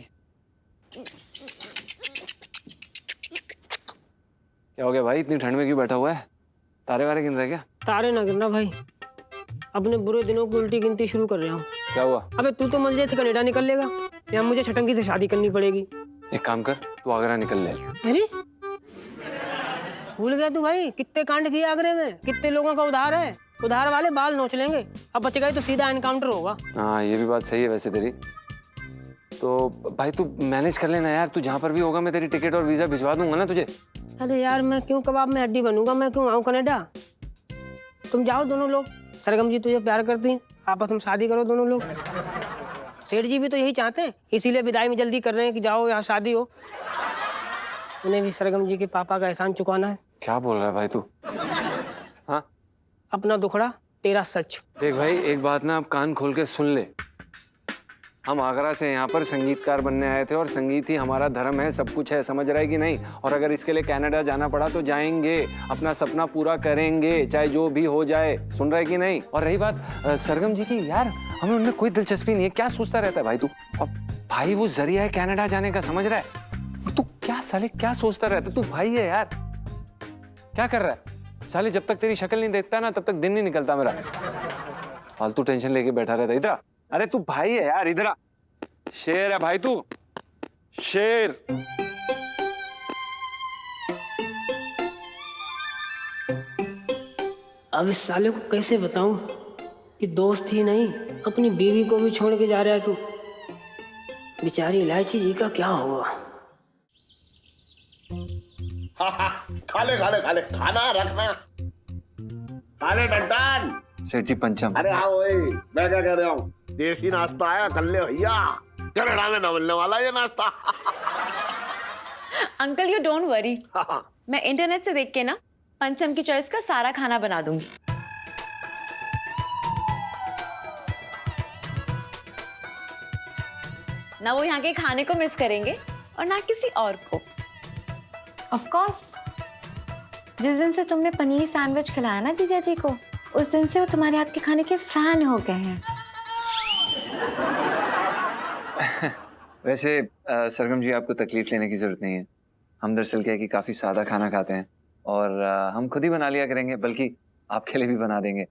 क्या हो गया भाई, इतनी ठंड में क्यों बैठा हुआ है? तारे वारे गिन रहे क्या? तारे ना गिरना भाई, अपने बुरे दिनों की उल्टी गिनती शुरू कर रहा हूँ। क्या हुआ? अबे तू तो मजे से कनाडा निकल लेगा या मुझे छटंकी से शादी करनी पड़ेगी? एक काम कर, तू आगरा निकल ले। अरे भूल गया तू भाई, कितने कांड किए आगरे में, कितने लोगों का उधार है। उधार वाले बाल नोच लेंगे, अब बच गए तो सीधा एनकाउंटर होगा। हाँ, ये भी बात सही है वैसे तेरी। तो भाई तू मैनेज कर लेना यार, तू जहाँ पर भी होगा मैं तेरी टिकट और वीजा भिजवा दूंगा ना तुझे। अरे यार, मैं क्यों कबाब में हड्डी बनूंगा, मैं क्यों आऊँ कनाडा? तुम जाओ दोनों लोग, सरगम जी तुझे प्यार करती हैं, आपस में शादी करो दोनों लोग। सेठ जी भी तो यही चाहते हैं, इसीलिए विदाई में जल्दी कर रहे हैं कि जाओ यहाँ शादी हो। उन्हें भी सरगम जी के पापा का एहसान चुकाना है। क्या बोल रहा है भाई तू? हाँ, अपना दुखड़ा तेरा सच। देख भाई, एक बात ना आप कान खोल के सुन ले। हम आगरा से यहाँ पर संगीतकार बनने आए थे और संगीत ही हमारा धर्म है, सब कुछ है, समझ रहा है कि नहीं? और अगर इसके लिए कनाडा जाना पड़ा तो जाएंगे, अपना सपना पूरा करेंगे, चाहे जो भी हो जाए, सुन रहा है कि नहीं? और रही बात सरगम जी की, यार हमें उनमें कोई दिलचस्पी नहीं है। क्या सोचता रहता है भाई तू? और भाई वो जरिया है कनाडा जाने का, समझ रहा है? तू क्या साले क्या सोचता रहता? तू भाई है यार, क्या कर रहा है साले? जब तक तेरी शक्ल नहीं देखता ना तब तक दिन नहीं निकलता मेरा। फालतू टेंशन लेके बैठा रहता। इधर अरे तू भाई है यार, इधर आ। शेर है भाई तू, शेर। अब इस साले को कैसे बताऊं कि दोस्त ही नहीं अपनी बीवी को भी छोड़ के जा रहा है तू। बेचारी इलायची जी का क्या हुआ? खा ले खाना रखना, खा ले डंडन। सेठ जी पंचम। अरे हाँ वही, मैं क्या कह रहा हूँ, देसी नाश्ता आया कर ले भैया, कनाडा में न मिलने वाला ये नाश्ता। अंकल यू डोंट वरी, मैं इंटरनेट से देख के ना पंचम की चॉइस का सारा खाना बना दूंगी। ना वो यहाँ के खाने को मिस करेंगे और ना किसी और को। ऑफ कोर्स, जिस दिन से तुमने पनीर सैंडविच खिलाया ना जीजा जी को, उस दिन से वो तुम्हारे हाथ के खाने के फैन हो गए हैं। वैसे सरगम जी, आपको तकलीफ लेने की जरूरत नहीं है। हम दरअसल क्या है कि काफी सादा खाना खाते हैं और हम खुद ही बना लिया करेंगे, बल्कि आपके लिए भी बना देंगे।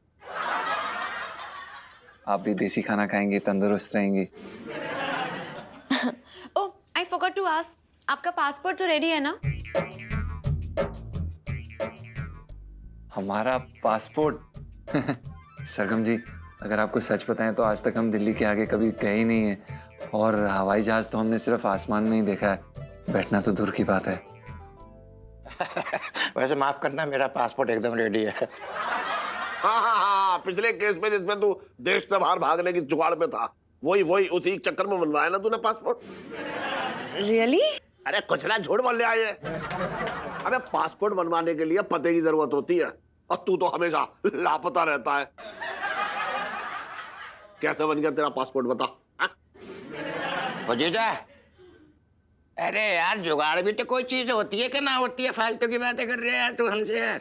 आप भी देसी खाना खाएंगे, तंदुरुस्त रहेंगी। ओह, आई फॉरगॉट टू आस्क, आपका पासपोर्ट तो रेडी है ना? हमारा पासपोर्ट? सरगम जी, अगर आपको सच बताएं तो आज तक हम दिल्ली के आगे कभी गए ही नहीं है और हवाई जहाज तो हमने सिर्फ आसमान में ही देखा है, बैठना तो दूर की बात है। वैसे माफ करना, मेरा पासपोर्ट एकदम रेडी है। हाँ, पिछले केस में जिसमें तू देश से बाहर भागने की जुगाड़ में था, वही उसी चक्कर में बनवाया ना तूने पासपोर्ट। रियली? अरे कुछ ना, झूठ बोल रहा है। अबे पासपोर्ट बनवाने के लिए पते की जरूरत होती है और तू तो हमेशा लापता रहता है। कैसे बन गया तेरा पासपोर्ट, बता। हो जीजा, अरे यार जुगाड़ भी तो कोई चीज होती है कि ना होती है, फालतू की बातें कर रहे हैं यार तू हमसे यार।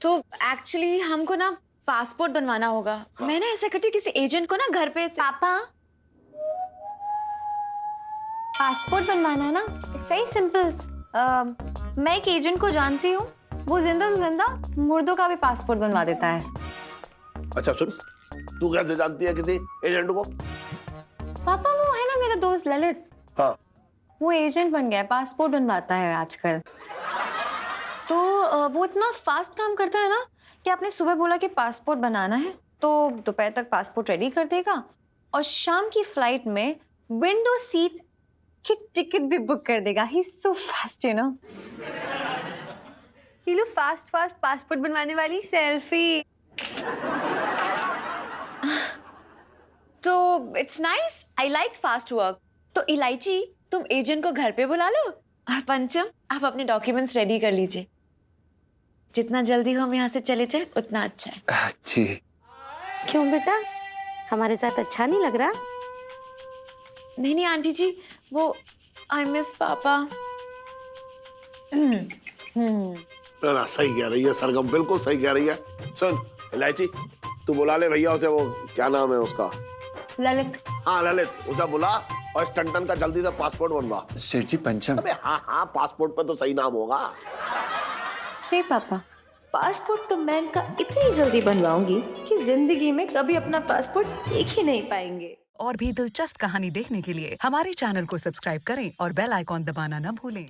तो एक्चुअली हमको ना पासपोर्ट बनवाना होगा। मैंने ऐसा करती किसी एजेंट को ना घर पे पापा, पासपोर्ट बनवाना है ना, इट्स वेरी सिंपल। मैं एक एजेंट को जानती हूँ, वो जिंदा से जिंदा मुर्दों का भी पासपोर्ट बनवा देता है। अच्छा सुन, तू कैसे जानती है किसी एजेंट को? पापा, वो है ना मेरा दोस्त ललित, हाँ, वो एजेंट बन गया है, पासपोर्ट बनवाता है आजकल। तो वो इतना फास्ट काम करता है ना कि आपने सुबह बोला कि पासपोर्ट बनाना है तो दोपहर तक पासपोर्ट रेडी कर देगा और शाम की फ्लाइट में विंडो सीट की टिकट भी बुक कर देगा। He is so fast, you know. ये लो फास्ट पासपोर्ट बनवाने वाली सेल्फी। तो it's nice, I like fast work. तो इलायची, तुम एजेंट को घर पे बुला लो और पंचम, आप अपने डॉक्यूमेंट्स रेडी कर लीजिए। जितना जल्दी हम यहाँ से चले जाए उतना अच्छा है। जी। क्यों बेटा, हमारे साथ अच्छा नहीं लग रहा? नहीं आंटी जी, वो आई मिस पापा। ना सही कह रही है सरगम, बिल्कुल सही कह रही है। सुन इलायची, तू बुला ले भैया उसे, वो क्या नाम है उसका, ललित। हाँ ललित, उसे बुला और इस टन का जल्दी से पासपोर्ट बनवा। सेठ जी, पंचम। अबे हाँ, पासपोर्ट पे तो सही नाम होगा। जी पापा, पासपोर्ट तो मैं इनका इतनी जल्दी बनवाऊंगी कि जिंदगी में कभी अपना पासपोर्ट देख ही नहीं पाएंगे। और भी दिलचस्प कहानी देखने के लिए हमारे चैनल को सब्सक्राइब करें और बेल आइकॉन दबाना न भूलें।